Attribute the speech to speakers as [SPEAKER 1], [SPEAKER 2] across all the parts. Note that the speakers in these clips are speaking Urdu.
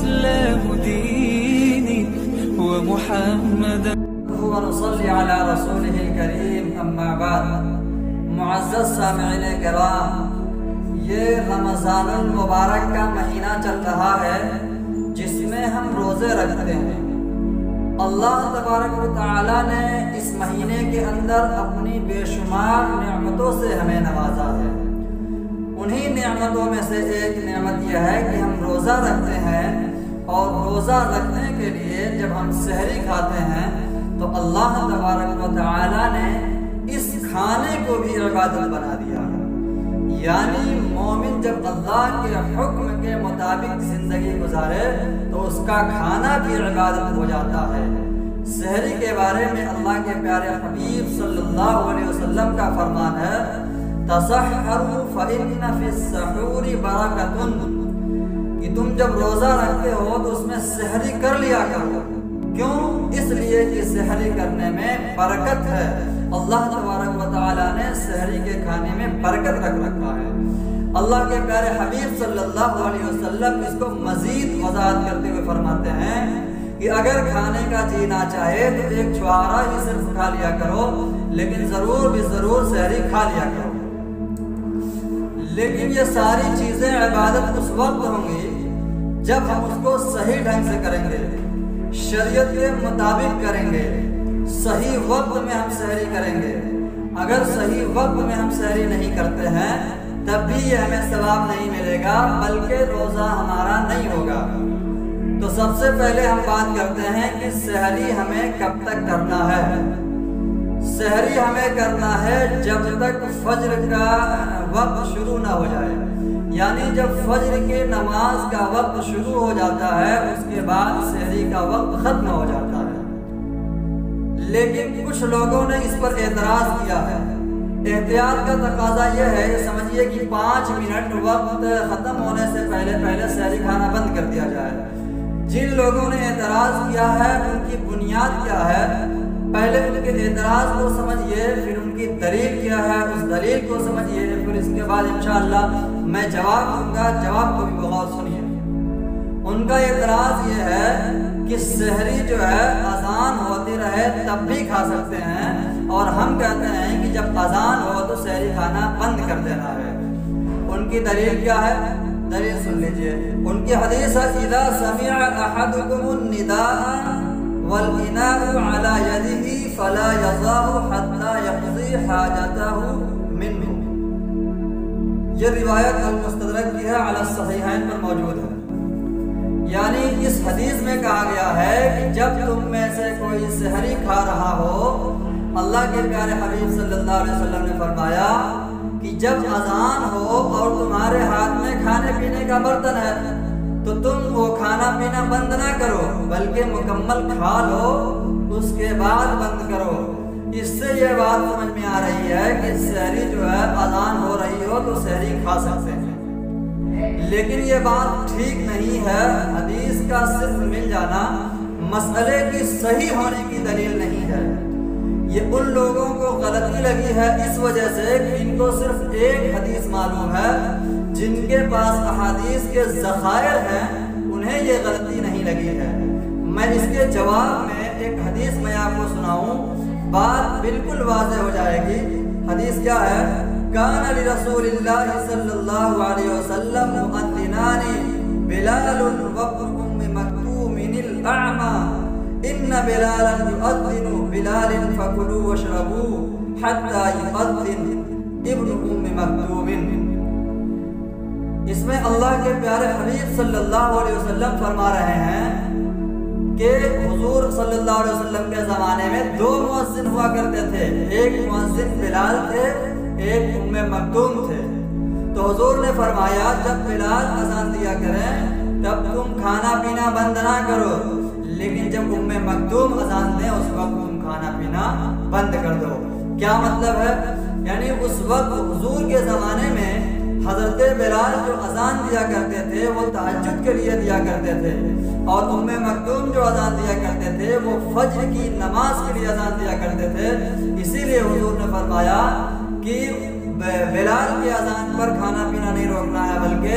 [SPEAKER 1] الإسلام ديني ومحمدا
[SPEAKER 2] ونصلي على رسوله الكريم اما بعد. معزز سامعین کرام، یہ رمضان المبارک کا مہینہ چل رہا ہے جس میں ہم روزے رکھتے ہیں۔ اللہ تبارک و تعالیٰ نے اس مہینے کے اندر اپنی بے شمار نعمتوں سے ہمیں نوازا ہے۔ انہی نعمتوں میں سے ایک نعمت یہ ہے کہ ہم روزہ رکھتے ہیں، اور روزہ رکھنے کے لیے جب ہم سحری کھاتے ہیں تو اللہ تبارک و تعالیٰ نے اس کھانے کو بھی عبادت بنا دیا ہے۔ یعنی مومن جب اللہ کے حکم کے مطابق زندگی گزارے تو اس کا کھانا بھی عبادت ہو جاتا ہے۔ سحری کے بارے میں اللہ کے پیارے حبیب صلی اللہ علیہ وسلم کا فرمان ہے، تسحروا فإن فی السحور برکۃ، کہ تم جب روزہ رکھتے ہو تو اس میں سحری کر لیا کرو۔ کیوں؟ اس لیے کہ سحری کرنے میں برکت ہے۔ اللہ تبارک و تعالیٰ نے سحری کے کھانے میں برکت رکھ رکھا ہے۔ اللہ کے پیارے حبیب صلی اللہ علیہ وسلم اس کو مزید وضاحت کرتے ہوئے فرماتے ہیں کہ اگر کھانے کا جی نہ چاہے تو ایک چھوارا ہی صرف کھا لیا کرو، لیکن ضرور بھی ضرور سحری کھا لیا کرو۔ لیکن یہ ساری چیزیں عبادت اس وقت ہوں گی جب ہم اس کو صحیح ڈھنگ سے کریں گے، شریعت کے مطابق کریں گے، صحیح وقت میں ہم سحری کریں گے۔ اگر صحیح وقت میں ہم سحری نہیں کرتے ہیں تب بھی یہ ہمیں ثواب نہیں ملے گا، بلکہ روزہ ہمارا نہیں ہوگا۔ تو سب سے پہلے ہم بات کرتے ہیں کہ سحری ہمیں کب تک کرنا ہے۔ سحری ہمیں کرنا ہے جب تک فجر کا وقت شروع نہ ہو جائے، یعنی جب فجر کے نماز کا وقت شروع ہو جاتا ہے اس کے بعد سحری کا وقت ختم ہو جاتا ہے۔ لیکن کچھ لوگوں نے اس پر اعتراض کیا ہے۔ احتیاط کا تقاضا یہ ہے کہ سمجھیے کہ 5 منٹ وقت ختم ہونے سے پہلے سحری کھانا بند کر دیا جائے۔ جن لوگوں نے اعتراض کیا ہے ان کی بنیاد کیا ہے، پہلے ان کے اعتراض کو سمجھیے، پھر ان کی دلیل کیا ہے اس دلیل کو سمجھیے، پھر اس کے بعد انشاءاللہ میں جواب دوں گا، جواب کو بھی بغور سنیے۔ ان کا اعتراض یہ ہے کہ سحری جو ہے اذان ہوتی رہے تب بھی کھا سکتے ہیں، اور ہم کہتے ہیں کہ جب اذان ہو تو سحری کھانا بند کر دینا ہے۔ ان کی دلیل کیا ہے؟ دلیل سن لیجئے۔ ان کی حدیث ہے، اذا سمع احدکم النداء والاناء على يده فلا يضعه حتى يقضي حاجته منه۔ یہ روایت المستدرک کی ہے، علی الصحیحین پر موجود ہے۔ یعنی اس حدیث میں کہا گیا ہے کہ جب تم میں سے کوئی سحری کھا رہا ہو، اللہ کے پیارے حبیب صلی اللہ علیہ وسلم نے فرمایا کہ جب اذان ہو اور تمہارے ہاتھ میں کھانے پینے کا برتن ہے تو تم وہ کھانا پینا بند نہ کرو، بلکہ مکمل کھا لو، اس کے بعد بند کرو۔ اس سے یہ بات سمجھ میں آ رہی ہے کہ سحری جو ہے اذان ہو رہی ہو تو سحری کھا سکتے ہیں، لیکن یہ بات ٹھیک نہیں ہے۔ حدیث کا صرف مل جانا مسئلے کی صحیح ہونے کی دلیل نہیں ہے۔ یہ ان لوگوں کو غلطی لگی ہے اس وجہ سے کہ ان کو صرف ایک حدیث معلوم ہے، جن کے پاس احادیث کے ذخائر ہیں انہیں یہ غلطی نہیں لگی ہے۔ میں اس کے جواب میں ایک حدیث میں آپ کو سناؤں، بات بالکل واضح ہو جائے گی۔ حدیث کیا ہے؟ کان لرسول اللہ صلی اللہ علیہ وسلم مؤذنان بلال وابن مکتوم الاعمى ان بلالا يؤذن بلال فكلوا واشربوا حتى يؤذن ابن مکتوم۔ اس میں اللہ کے پیارے حبیب صلی اللہ علیہ وسلم فرما رہے ہیں کہ حضور صلی اللہ علیہ وسلم کے زمانے میں 2 مؤذن ہوا کرتے تھے، ایک مؤذن بلال تھے، ایک مکتوم تھے۔ تو حضور نے فرمایا جب بلال اذان دیا کریں تب تم کھانا پینا بند نہ کرو، لیکن جب مکتوم اذان دیں اس وقت تم کھانا پینا بند کر دو۔ کیا مطلب ہے؟ یعنی اس وقت حضور کے زمانے میں حضرت بلال جو اذان دیا کرتے تھے وہ تہجد کے لیے دیا کرتے تھے، اور مکتوم جو اذان دیا کرتے تھے وہ فجر کی نماز کے لیے اذان دیا کرتے تھے۔ اسی لیے حضور نے فرمایا کہ بلال کی اذان پر کھانا پینا نہیں روکنا ہے، بلکہ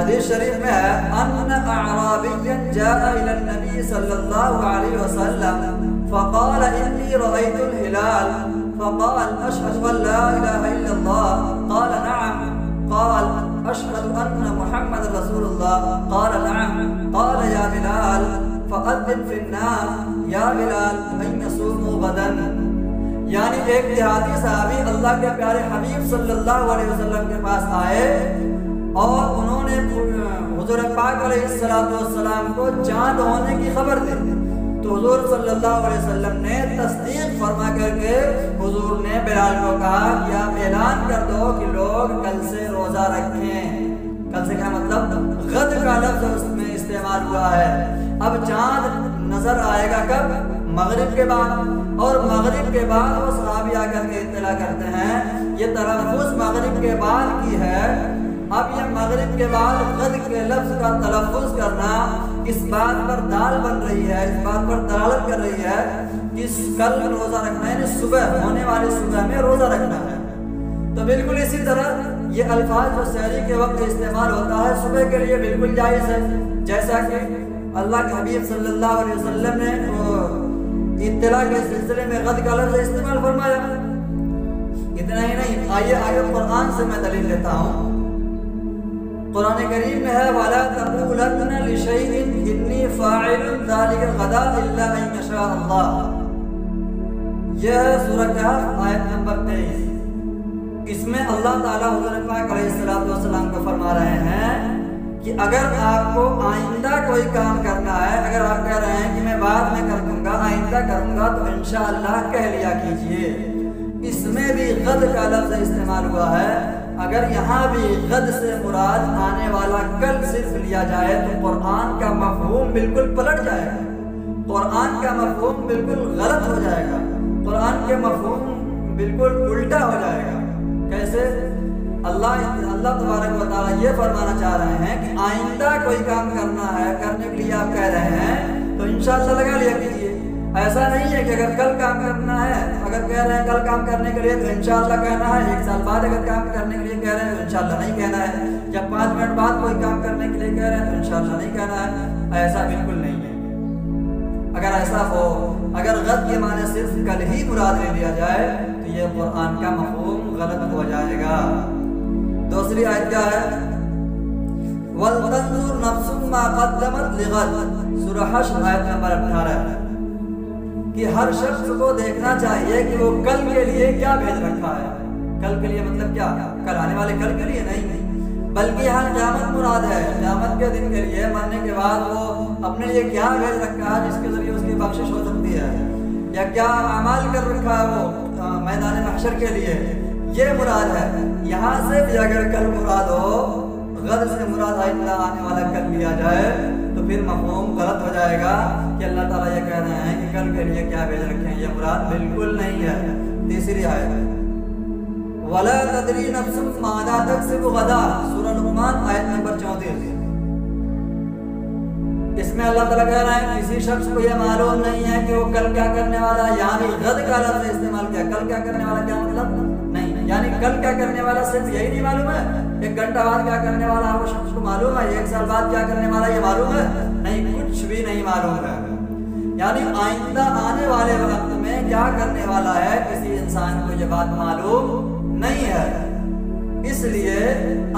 [SPEAKER 2] حدیث شریف میں ہے ان اعرابیا جاء الى النبي صلی اللہ علیہ وسلم فقال انی رأیت الہلال فقال اشهد ان لا الہ الا اللہ قال نعم قال اشهد ان محمد رسول اللہ قال نعم قال یا بلال فأذن فی الناس یا بلال ان یصوموا غدا. یعنی ایک دیہاتی صحابی اللہ کے پیارے حبیب صلی اللہ علیہ وسلم کے پاس آئے اور انہوں نے حضور پاک علیہ السلام کو چاند ہونے کی خبر دی. تو حضور صلی اللہ علیہ وسلم نے تصدیق فرما کر کے حضور نے بلال کو کہا کہ آپ اعلان کر دو کہ لوگ کل سے روزہ رکھیں. کل سے کیا مطلب؟ غد کا لفظ اس میں استعمال ہوا ہے. اب چاند نظر آئے گا کب؟ مغرب کے بعد. اور مغرب کے بعد وہ صحابی آ کر کے اطلاع کرتے ہیں یہ تلفظ مغرب کے بعد کی ہے. اب یہ مغرب کے بعد غد کے لفظ کا تلفظ کرنا اس بات پر دال بن رہی ہے, اس بات پر دلالت کر رہی ہے کہ کل روزہ رکھنا ہے, یعنی صبح ہونے والی صبح میں روزہ رکھنا ہے. تو بالکل اسی طرح یہ الفاظ جو سحری کے وقت استعمال ہوتا ہے صبح کے لیے بالکل جائز ہے, جیسا کہ اللہ کے حبیب صلی اللہ علیہ وسلم نے اطلاع کے سلسلے میں غد کا لفظ استعمال فرمایا. اتنا ہی نہیں, آئیے آگے قرآن سے میں دلیل لیتا ہوں. قرآن کریم میں ہے وَلَا تَقُولَنَّ لِشَيْءٍ إِنِّي فَاعِلٌ ذَلِكَ غَدًا إِلَّا أَن يَشَاءَ اللَّهُ. یہ ہے سورہ کہف آیت نمبر 23. اس میں اللہ تعالیٰ حضور پاک علیہ السلام کو فرما رہے ہیں کہ اگر آپ کو آئندہ کوئی کام کرنا ہے, اگر آپ کہہ رہے ہیں کہ میں بعد میں کر دوں گا, آئندہ کروں گا, تو انشاءاللہ کہہ لیا کیجئے. اس میں بھی غد کا لفظ استعمال ہوا ہے. اگر یہاں بھی غد سے مراد آنے والا کل صرف لیا جائے تو قرآن کا مفہوم بالکل پلٹ جائے گا, قرآن کا مفہوم بالکل غلط ہو جائے گا, قرآن کے مفہوم بالکل الٹا ہو جائے گا. کیسے؟ اللہ تبارک و تعالیٰ یہ فرمانا چاہ رہے ہیں کہ آئندہ کوئی کام کرنا ہے, کرنے کے لیے آپ کہہ رہے ہیں تو انشاءاللہ لگا لیا کیجیے. ایسا نہیں ہے کہ اگر کل کام کرنا ہے, اگر کہہ رہے ہیں کل کام کرنے کے لیے تو انشاءاللہ کہنا ہے, ایک سال بعد اگر کام کرنے کے لیے کہہ رہے ہیں تو انشاءاللہ نہیں کہنا ہے, یا 5 منٹ بعد کوئی کام کرنے کے لیے کہہ رہے ہیں تو انشاءاللہ نہیں کہنا ہے. ایسا بالکل نہیں ہے. اگر ایسا ہو, اگر غد کے معنی صرف کل ہی مراد لے لیا جائے تو یہ قرآن کا مفہوم غلط ہو جائے گا. دوسری آیت کیا ہے؟ وَلْتَنْظُرْ نَفْسٌ مَا قَدَّمَتْ لِغَدٍ سورہ حشر آیت نمبر 18 کہ ہر شخص کو دیکھنا چاہیے کہ وہ کل کے لیے کیا بھیج رکھا ہے. کل کے لیے مطلب کیا؟ کل آنے والے کل کے لیے نہیں, بلکہ یہاں قیامت مراد ہے. قیامت کے دن کے لیے, مرنے کے بعد وہ اپنے لیے کیا بھیج رکھا ہے جس کے ذریعے اس کی بخشش ہو سکتی ہے, یا کیا اعمال کر رکھا ہے وہ میدان محشر کے لیے, یہ مراد ہے. یہاں سے بھی اگر کل مراد ہو, غد سے مراد آئندہ آنے والا کل لیا جائے تو پھر مفہوم غلط ہو جائے گا کہ اللہ تعالیٰ یہ کہہ رہے ہیں کہ کل کے لیے کیا بھیج رکھے ہیں, یہ مراد بالکل نہیں ہے. تیسری آیت وَلَا تَدْرِي نَفْسٌ مَاذَا تَكْسِبُ غَدًا سورہ لقمان آیت نمبر 34. اس میں اللہ تعالیٰ کہہ رہے ہیں کسی شخص کو یہ معلوم نہیں ہے کہ وہ کل کیا کرنے والا ہے. یعنی غد کا لفظ استعمال کیا, کل کیا کرنے والا کیا مطلب نہیں, یعنی کل کیا کرنے والا صرف یہی نہیں معلوم ہے, 1 گھنٹہ بعد کیا کرنے والا وہ شخص کو معلوم ہے, 1 سال بعد کیا کرنے والا یہ معلوم ہے نہیں, کچھ بھی نہیں معلوم ہے. یعنی آئندہ آنے والے وقت میں کیا کرنے والا ہے کسی انسان کو یہ بات معلوم نہیں ہے. اس لیے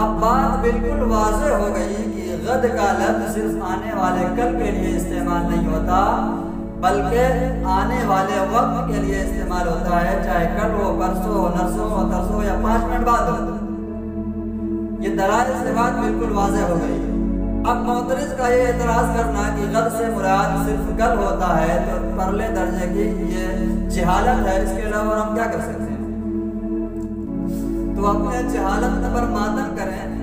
[SPEAKER 2] اب بات بالکل واضح ہو گئی کہ غد کا لفظ صرف آنے والے کل کے لیے استعمال نہیں ہوتا, بلکہ آنے والے وقت کے لیے استعمال ہوتا ہے, چاہے کل ہو, پرسوں ہو, نرسوں ہو, ترسوں ہو, یا 5 منٹ بعد ہو. یہ دلائل سے بات بالکل واضح ہو گئی. اب معترض کا یہ اعتراض کرنا کہ غد سے مراد صرف کل ہوتا ہے تو پرلے درجے کی یہ جہالت ہے, اس کے علاوہ ہم کیا کر سکتے ہیں؟ تو اپنے جہالت پر ماتم کریں